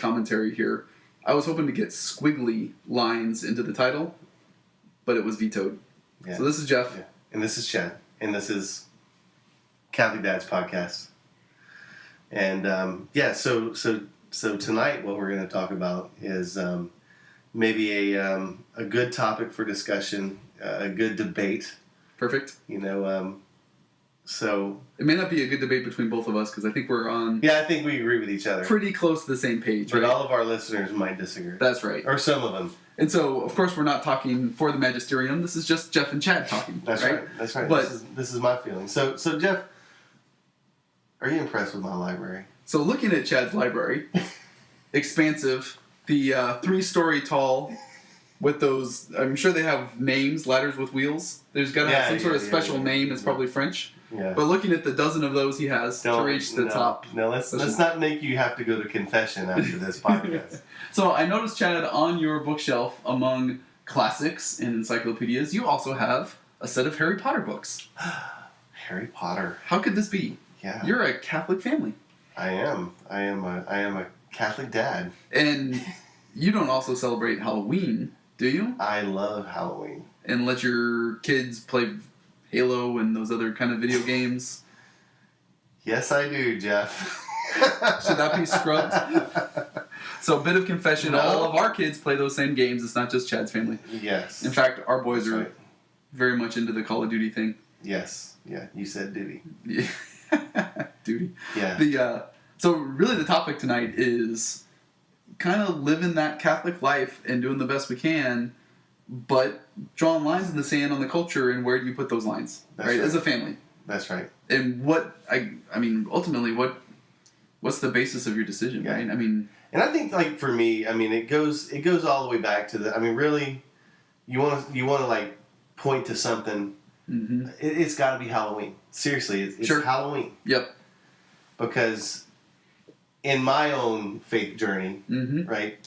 commentary here. I was hoping to get squiggly lines into the title, but it was vetoed. Yeah. So this is Jeff. Yeah. And this is Chad. And this is Catholic Dad's Podcast. And so tonight what we're going to talk about is maybe a good topic for discussion, a good debate. Perfect. So it may not be a good debate between both of us because I think we're on. Yeah, I think we agree with each other. Pretty close to the same page. But right? all of our listeners might disagree. That's right. Or some of them. And so, of course, we're not talking for the magisterium. This is just Jeff and Chad talking. That's right. That's right. But this is my feeling. So Jeff, are you impressed with my library? So looking at Chad's library, expansive, the 3-story tall. With those, I'm sure they have names, ladders with wheels. There's got to have some sort of special name. It's probably French. Yeah. But looking at the dozen of those he has to reach the top. No, let's not make you have to go to confession after this podcast. So I noticed, Chad, on your bookshelf, among classics and encyclopedias, you also have a set of Harry Potter books. Harry Potter. How could this be? Yeah. You're a Catholic family. I am a Catholic dad. And you don't also celebrate Halloween, do you? I love Halloween. And let your kids play Halo and those other kind of video games? Yes, I do, Jeff. Should that be scrubbed? So, a bit of confession. No. All of our kids play those same games. It's not just Chad's family. Yes. In fact, our boys are very much into the Call of Duty thing. Yes. Yeah, you said duty. Yeah. Duty. Yeah. So, really the topic tonight is kind of living that Catholic life and doing the best we can, but drawing lines in the sand on the culture and where do you put those lines, right? As a family. That's right. And ultimately, what's the basis of your decision, right? And I think, like, for me, it goes all the way back to really, you want to like point to something. Mm-hmm. It's got to be Halloween. Seriously, it's sure. Halloween. Yep. Because in my own faith journey, mm-hmm. right,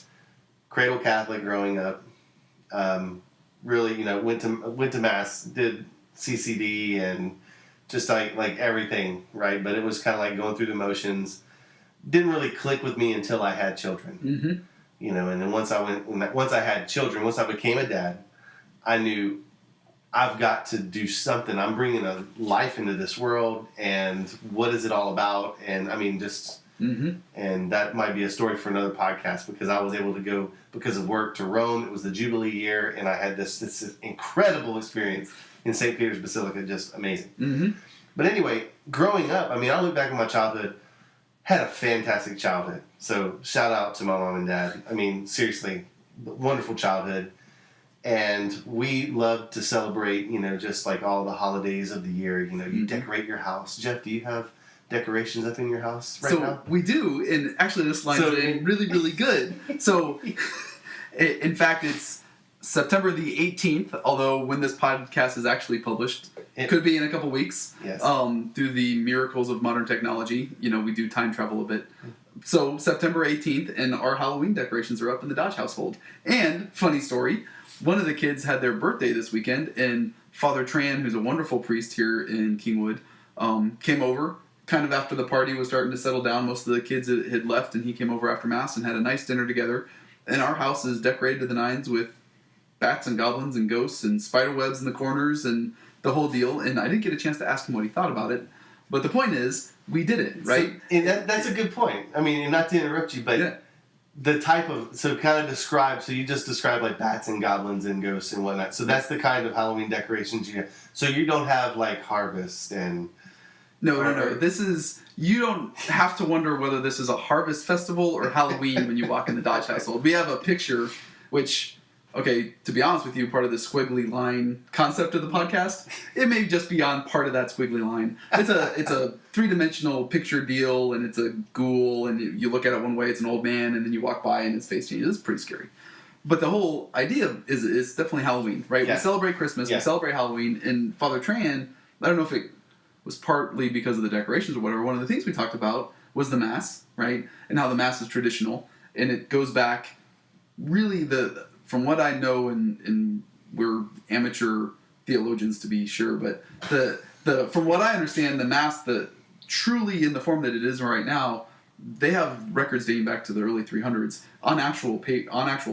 cradle Catholic growing up, really, went to mass, did CCD, and just like everything, right? But it was kind of like going through the motions. Didn't really click with me until I had children, mm-hmm. And then once I had children, once I became a dad, I knew I've got to do something. I'm bringing a life into this world, and what is it all about? And mm-hmm. And that might be a story for another podcast, because I was able to go, because of work, to Rome. It was the Jubilee year, and I had this incredible experience in St. Peter's Basilica, just amazing. Mm-hmm. But anyway, growing up, I look back at my childhood, had a fantastic childhood. So shout out to my mom and dad. Seriously, wonderful childhood. And we love to celebrate, just like all the holidays of the year. You mm-hmm. decorate your house. Jeff, do you have decorations up in your house now? So we do, and actually this line's really, really good. So, in fact, it's September the 18th, although when this podcast is actually published, it could be in a couple weeks. Yes. Through the miracles of modern technology, we do time travel a bit. So, September 18th, and our Halloween decorations are up in the Dodge household. And, funny story, one of the kids had their birthday this weekend, and Father Tran, who's a wonderful priest here in Kingwood, came over. Kind of after the party was starting to settle down, most of the kids had left, and he came over after Mass and had a nice dinner together. And our house is decorated to the nines with bats and goblins and ghosts and spider webs in the corners and the whole deal. And I didn't get a chance to ask him what he thought about it. But the point is, we did it, right? So, and that's a good point. And not to interrupt you, but the type of, you just described like bats and goblins and ghosts and whatnot. So that's the kind of Halloween decorations you have. So you don't have like harvest and... No. This is, you don't have to wonder whether this is a harvest festival or Halloween when you walk in the Dodge household. We have a picture, which, okay, to be honest with you, part of the squiggly line concept of the podcast, it may just be on part of that squiggly line. It's a three-dimensional picture deal, and it's a ghoul, and you look at it one way, it's an old man, and then you walk by and his face changes. It's pretty scary. But the whole idea is definitely Halloween, right? Yeah. We celebrate Christmas, we celebrate Halloween, and Father Tran, I don't know if it was partly because of the decorations or whatever, one of the things we talked about was the Mass, right? And how the Mass is traditional. And it goes back, really, from what I know, and we're amateur theologians to be sure, but from what I understand, the Mass, truly in the form that it is right now, they have records dating back to the early 300s on actual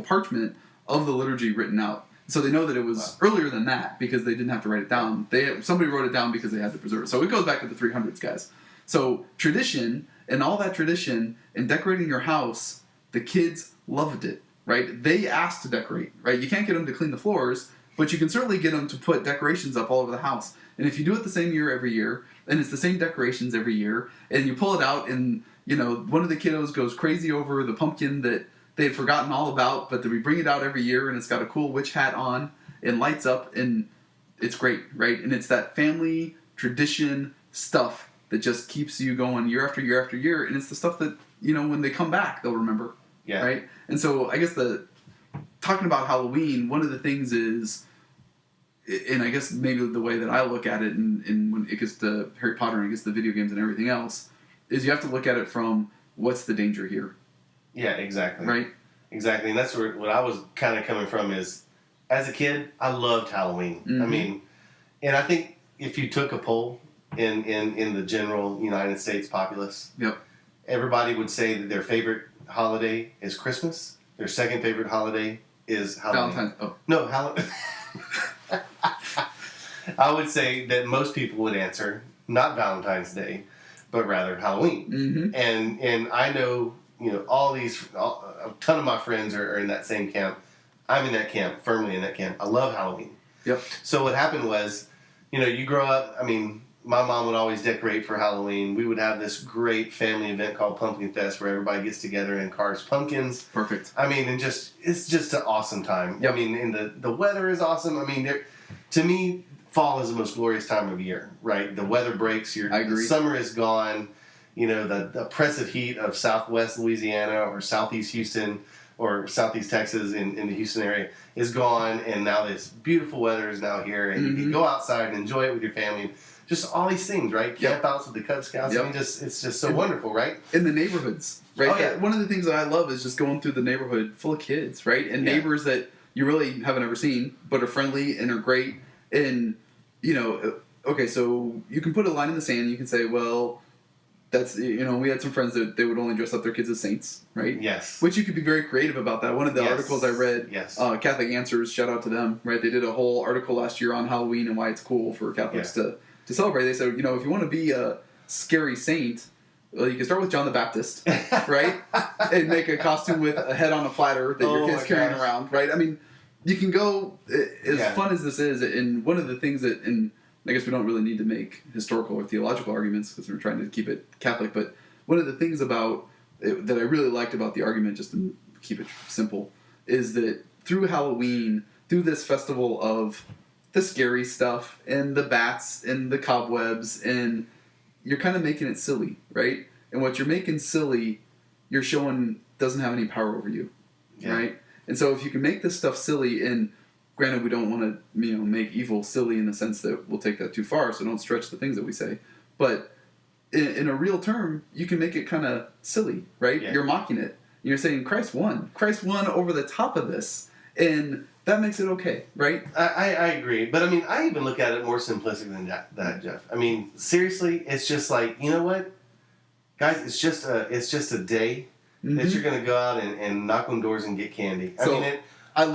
parchment of the liturgy written out. So they know that it was earlier than that because they didn't have to write it down. Somebody wrote it down because they had to preserve it. So it goes back to the 300s, guys. So tradition and all that tradition and decorating your house, the kids loved it, right? They asked to decorate, right? You can't get them to clean the floors, but you can certainly get them to put decorations up all over the house. And if you do it the same year every year, and it's the same decorations every year, and you pull it out and, one of the kiddos goes crazy over the pumpkin that they had forgotten all about, but then we bring it out every year and it's got a cool witch hat on and lights up and it's great, right? And it's that family tradition stuff that just keeps you going year after year after year, and it's the stuff that, when they come back, they'll remember, right? And so I guess talking about Halloween, one of the things is, and I guess maybe the way that I look at it, and when it gets to Harry Potter and it gets to video games and everything else, is you have to look at it from what's the danger here. Yeah, exactly. Right? Exactly, and that's what I was kind of coming from is, as a kid, I loved Halloween. Mm-hmm. I mean, and I think if you took a poll in the general United States populace, yep, everybody would say that their favorite holiday is Christmas. Their second favorite holiday is Halloween. Valentine's. Oh. No, I would say that most people would answer not Valentine's Day, but rather Halloween. Mm-hmm. And I know, a ton of my friends are in that same camp. I'm in that camp, firmly in that camp. I love Halloween. Yep. So what happened was, you grow up, my mom would always decorate for Halloween. We would have this great family event called Pumpkin Fest where everybody gets together and carves pumpkins. Perfect. It's just an awesome time. Yep. And the weather is awesome. To me, fall is the most glorious time of year, right? The weather breaks. I agree. The summer is gone. The oppressive heat of Southwest Louisiana or Southeast Houston or Southeast Texas in the Houston area is gone, and now this beautiful weather is now here, and you can go outside and enjoy it with your family. Just all these things, right? Campouts with the Cub Scouts. Yep. It's just so wonderful, right? In the neighborhoods, right? Oh, yeah. One of the things that I love is just going through the neighborhood full of kids, right? And neighbors that you really haven't ever seen, but are friendly and are great. And, okay, so you can put a line in the sand. You can say, well, that's, we had some friends that they would only dress up their kids as saints, right? Yes. Which you could be very creative about that. One of the articles I read, Catholic Answers, shout out to them, right? They did a whole article last year on Halloween and why it's cool for Catholics to celebrate. They said, if you want to be a scary saint, well, you can start with John the Baptist, right? And make a costume with a head on a platter that your kid's carrying around, right? You can go, as fun as this is, and one of the things that, and I guess we don't really need to make historical or theological arguments because we're trying to keep it Catholic, but one of the things about it, that I really liked about the argument, just to keep it simple, is that through Halloween, through this festival of the scary stuff and the bats and the cobwebs, and you're kind of making it silly, right? And what you're making silly, you're showing doesn't have any power over you, right? And so if you can make this stuff silly, and granted we don't want to make evil silly in the sense that we'll take that too far, so don't stretch the things that we say, but in a real term, you can make it kind of silly, right? You're mocking it. You're saying Christ won over the top of this, and that makes it okay, right? I agree, but I even look at it more simplistic than that, Jeff. Seriously, it's just like, you know what, guys, it's just a day that you're going to go out and knock on doors and get candy. I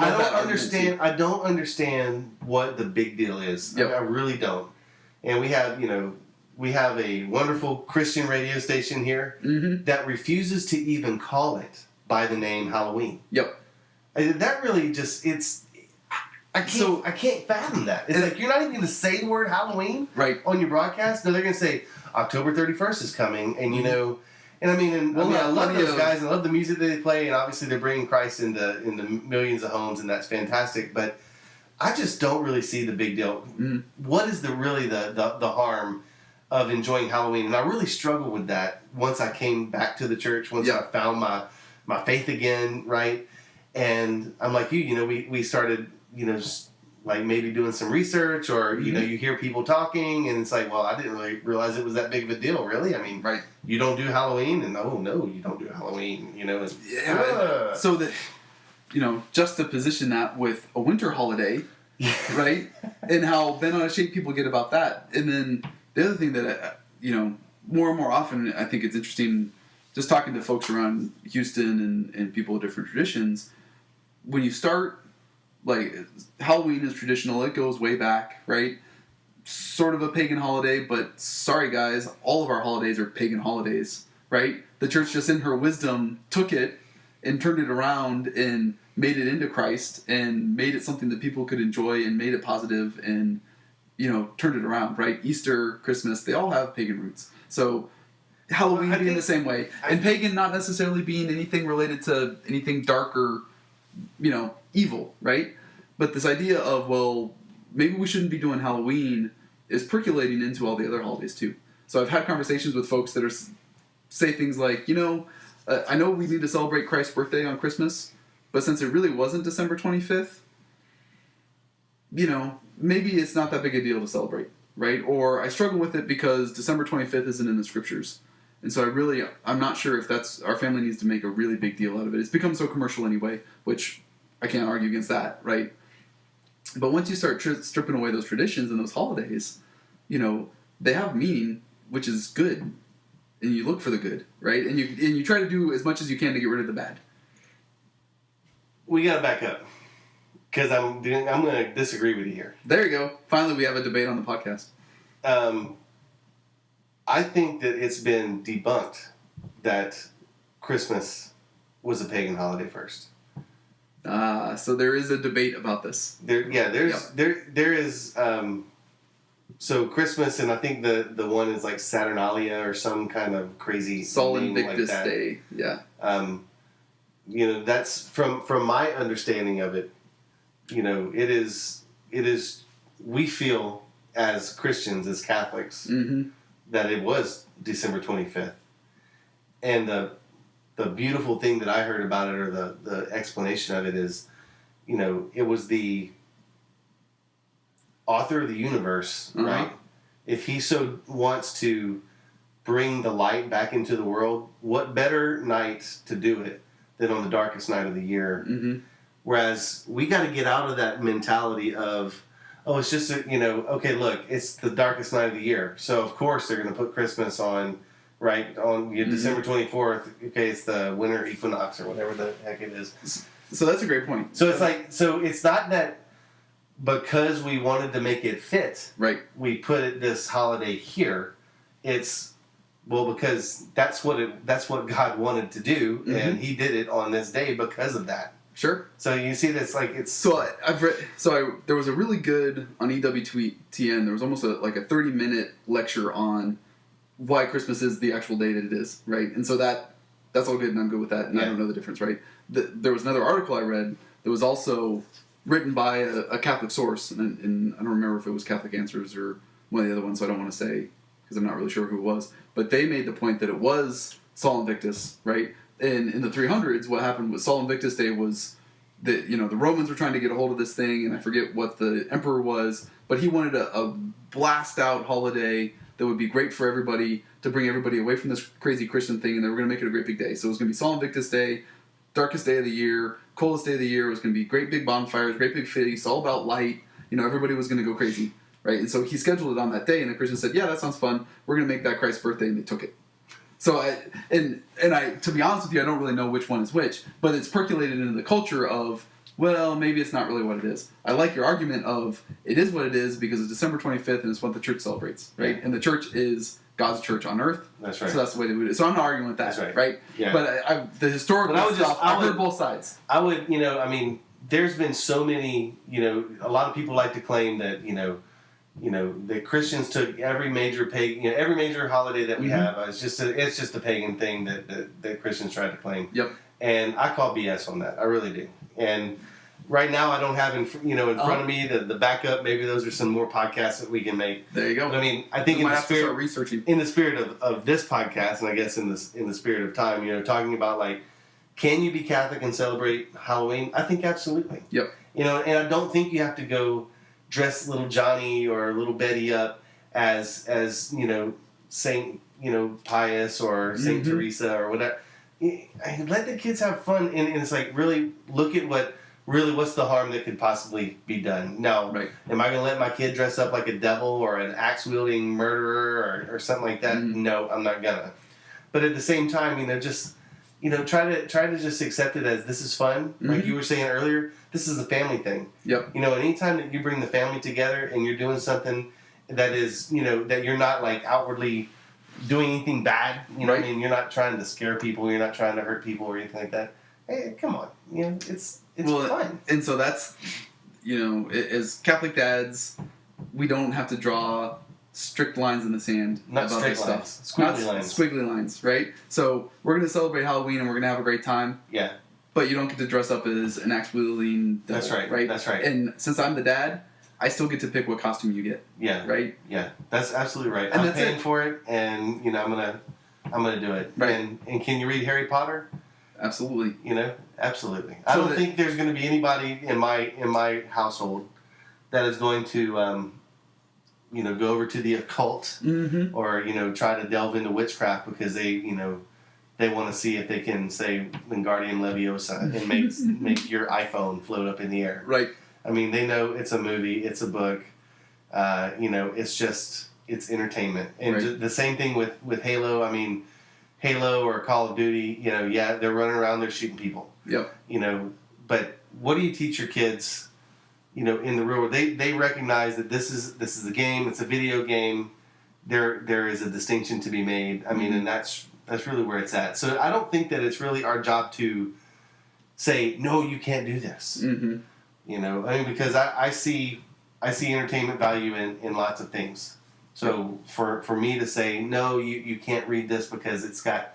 don't understand what the big deal is. I really don't. And we have a wonderful Christian radio station here that refuses to even call it by the name Halloween. Yep. That really just, I can't fathom that. It's like, you're not even going to say the word Halloween on your broadcast. No, they're going to say October 31st is coming, and I love those guys, and I love the music that they play, and obviously they're bringing Christ into millions of homes, and that's fantastic, but I just don't really see the big deal. What is the harm of enjoying Halloween? And I really struggled with that once I came back to the church, once I found my faith again, right? And I'm like you, we started, like maybe doing some research, or you hear people talking, and it's like, well, I didn't really realize it was that big of a deal, really. You don't do Halloween, and oh no, you don't do Halloween, So that, just to position that with a winter holiday, right, and how bent out of shape people get about that, and then the other thing that more and more often I think it's interesting just talking to folks around Houston and people with different traditions, when you start, like, Halloween is traditional, it goes way back, right? Sort of a pagan holiday, but sorry guys, all of our holidays are pagan holidays, right? The church just in her wisdom took it and turned it around and made it into Christ and made it something that people could enjoy and made it positive and, turned it around, right? Easter, Christmas, they all have pagan roots. So Halloween being the same way. And pagan not necessarily being anything related to anything dark or, evil, right? But this idea of, well, maybe we shouldn't be doing Halloween is percolating into all the other holidays too. So I've had conversations with folks that say things like, I know we need to celebrate Christ's birthday on Christmas, but since it really wasn't December 25th, maybe it's not that big a deal to celebrate, right? Or I struggle with it because December 25th isn't in the scriptures. And so I'm not sure if our family needs to make a really big deal out of it. It's become so commercial anyway, which I can't argue against that, right? But once you start stripping away those traditions and those holidays, they have meaning, which is good. And you look for the good, right? And you try to do as much as you can to get rid of the bad. We got to back up. Because I'm going to disagree with you here. There you go. Finally, we have a debate on the podcast. I think that it's been debunked that Christmas was a pagan holiday first. So there is a debate about this. There is. So Christmas, and I think the one is like Saturnalia or some kind of crazy Sol name Invictus like that. Day. Yeah. That's from my understanding of it. It is. We feel as Christians, as Catholics, that it was December 25th, and the beautiful thing that I heard about it, or the explanation of it, is, it was the author of the universe, right? If he so wants to bring the light back into the world, what better night to do it than on the darkest night of the year? Whereas we got to get out of that mentality of, oh, it's just okay, look, it's the darkest night of the year, so of course they're going to put Christmas on. Right, on December 24th, okay, it's the winter equinox or whatever the heck it is. So that's a great point. So it's not that because we wanted to make it fit, right, we put this holiday here. It's, because that's what God wanted to do, and He did it on this day because of that. Sure. So you see this, like, it's... So there was a really good, on EWTN, there was almost a 30-minute lecture on why Christmas is the actual day that it is, right? And so that's all good, and I'm good with that, and I don't know the difference, right? There was another article I read that was also written by a Catholic source, and I don't remember if it was Catholic Answers or one of the other ones, so I don't want to say, because I'm not really sure who it was, but they made the point that it was Sol Invictus, right? And in the 300s, what happened was Sol Invictus Day was that, the Romans were trying to get a hold of this thing, and I forget what the emperor was, but he wanted a blast-out holiday that would be great for everybody, to bring everybody away from this crazy Christian thing, and they were going to make it a great big day. So it was going to be Sol Invictus Day, darkest day of the year, coldest day of the year. It was going to be great big bonfires, great big feasts, all about light. Everybody was going to go crazy, right? And so he scheduled it on that day, and the Christians said, yeah, that sounds fun. We're going to make that Christ's birthday, and they took it. So I to be honest with you, I don't really know which one is which, but it's percolated into the culture of, well, maybe it's not really what it is. I like your argument of it is what it is because it's December 25th and it's what the church celebrates, right? Yeah. And the church is God's church on earth. That's right. So that's the way they would do it. So I'm not arguing with that, That's right? Yeah. But the historical stuff, I've heard both sides. I would, there's been so many, a lot of people like to claim that, that Christians took every major pagan, every major holiday that we have. It's just a pagan thing that Christians tried to claim. Yep. And I call BS on that. I really do. And right now, I don't have in front of me the backup. Maybe those are some more podcasts that we can make. There you go. But I think start researching. In the spirit of this podcast, and I guess in the spirit of time, talking about can you be Catholic and celebrate Halloween? I think absolutely. Yep. And I don't think you have to go dress little Johnny or little Betty up as Saint Pius or Saint Teresa or whatever. Let the kids have fun, and it's really look at what's the harm that could possibly be done. Now, am I going to let my kid dress up like a devil or an axe-wielding murderer or something like that? No, I'm not going to. But at the same time, just try to just accept it as this is fun. Like you were saying earlier, this is a family thing. Yep. Anytime that you bring the family together and you're doing something that is, that you're not like outwardly doing anything bad. Right. You're not trying to scare people. You're not trying to hurt people or anything like that. Hey, come on. It's fun. And so that's, as Catholic dads, we don't have to draw strict lines in the sand Not about straight this lines. stuff. Squiggly Not lines. squiggly lines, right? So we're going to celebrate Halloween and we're going to have a great time. Yeah. But you don't get to dress up as an axe-wielding devil. That's right. Right? That's right. And since I'm the dad, I still get to pick what costume you get. Yeah. Right? Yeah. That's absolutely right. And I'm that's paying it. for it, and I'm gonna do it. Right. And can you read Harry Potter? Absolutely. Absolutely. I don't think there's going to be anybody in my household that is going to go over to the occult or try to delve into witchcraft because they want to see if they can say Wingardium Leviosa and make your iPhone float up in the air. Right. I mean, they know it's a movie, it's a book. It's entertainment, and Right. the same thing with Halo. I mean, Halo or Call of Duty. They're running around, they're shooting people. Yep. But what do you teach your kids? In the real world, they recognize that this is a game. It's a video game. There is a distinction to be made. I mean, and that's really where it's at. So I don't think that it's really our job to say no, you can't do this. Because I see entertainment value in lots of things. So for me to say no, you can't read this because it's got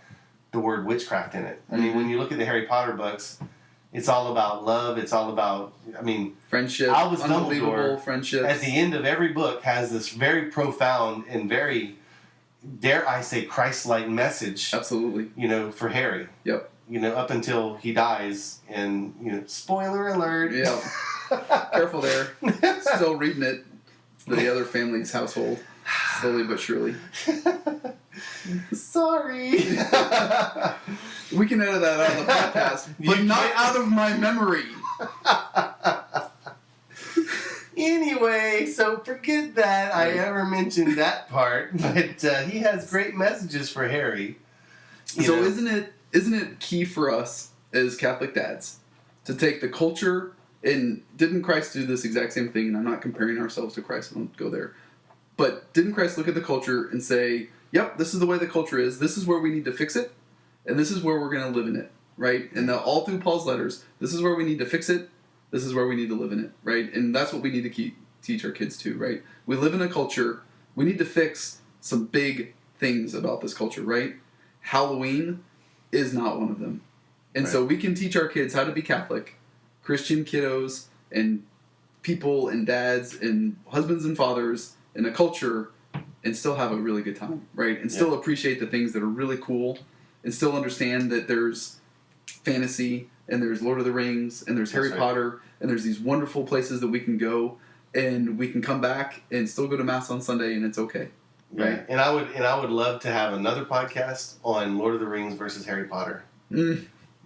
the word witchcraft in it. I mean, when you look at the Harry Potter books, it's all about love. It's all about, friendship. Albus Unbelievable Dumbledore, friendships. at the end of every book, has this very profound and very, dare I say, Christ-like message. Absolutely. For Harry. Yep. Up until he dies, and spoiler alert. Yep. Careful there. Still reading it. The other family's household. Slowly but surely. Sorry. We can edit that out of the podcast, but not out of my memory. Anyway, so forget that I ever mentioned that part, but he has great messages for Harry. So isn't it key for us as Catholic dads to take the culture, and didn't Christ do this exact same thing? And I'm not comparing ourselves to Christ, I won't go there. But didn't Christ look at the culture and say, yep, this is the way the culture is, this is where we need to fix it, and this is where we're going to live in it, right? And all through Paul's letters, this is where we need to fix it, this is where we need to live in it, right? And that's what we need to teach our kids too, right? We live in a culture, we need to fix some big things about this culture, right? Halloween is not one of them. And so we can teach our kids how to be Catholic, Christian kiddos, and people, and dads, and husbands and fathers in a culture, and still have a really good time, right? And still appreciate the things that are really cool, and still understand that there's fantasy, and there's Lord of the Rings, and there's Harry Potter, and there's these wonderful places that we can go, and we can come back and still go to Mass on Sunday, and it's okay. Right. And I would love to have another podcast on Lord of the Rings versus Harry Potter.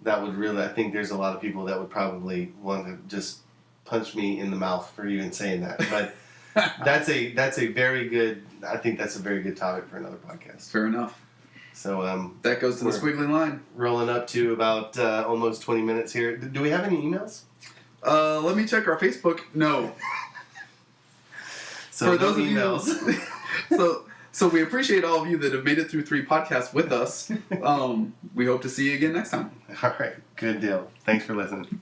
That would really, I think there's a lot of people that would probably want to just punch me in the mouth for even saying that. But that's a very good, I think that's a very good topic for another podcast. Fair enough. So that goes to the squiggly line. Rolling up to about almost 20 minutes here. Do we have any emails? Let me check our Facebook. No. So for those emails. Of you, so we appreciate all of you that have made it through 3 podcasts with us. We hope to see you again next time. All right. Good deal. Thanks for listening.